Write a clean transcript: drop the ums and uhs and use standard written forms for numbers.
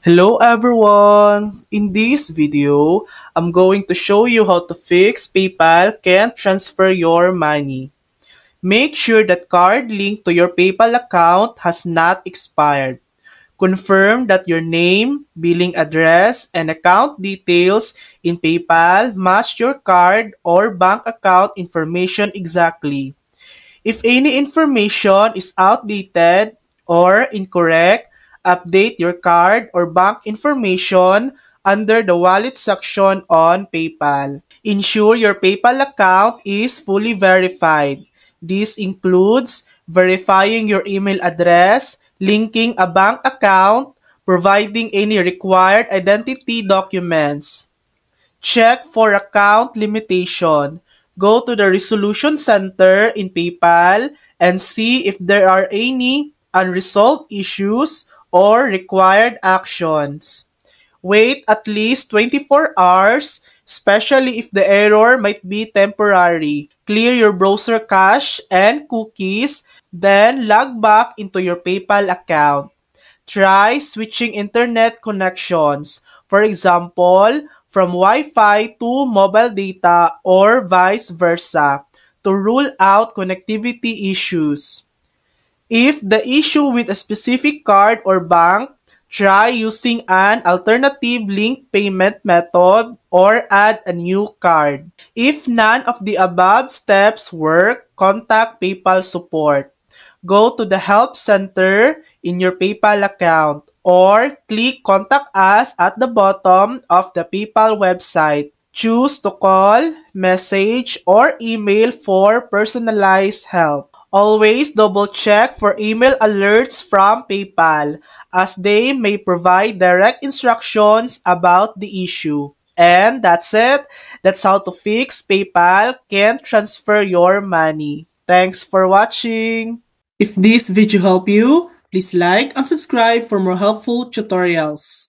Hello everyone! In this video, I'm going to show you how to fix PayPal can't transfer your money. Make sure that card linked to your PayPal account has not expired. Confirm that your name, billing address, and account details in PayPal match your card or bank account information exactly. If any information is outdated or incorrect, update your card or bank information under the wallet section on PayPal. Ensure your PayPal account is fully verified. This includes verifying your email address, linking a bank account, providing any required identity documents. Check for account limitation. Go to the Resolution Center in PayPal and see if there are any unresolved issues or required actions. Wait at least 24 hours, especially if the error might be temporary. Clear your browser cache and cookies, then log back into your PayPal account. Try switching internet connections. For example, from Wi-Fi to mobile data or vice versa to rule out connectivity issues. If the issue with a specific card or bank, try using an alternative link payment method or add a new card. If none of the above steps work, contact PayPal support. Go to the Help Center in your PayPal account or click Contact Us at the bottom of the PayPal website. Choose to call, message, or email for personalized help. Always double-check for email alerts from PayPal as they may provide direct instructions about the issue. And that's it. That's how to fix PayPal can't transfer your money. Thanks for watching. If this video helped you, please like and subscribe for more helpful tutorials.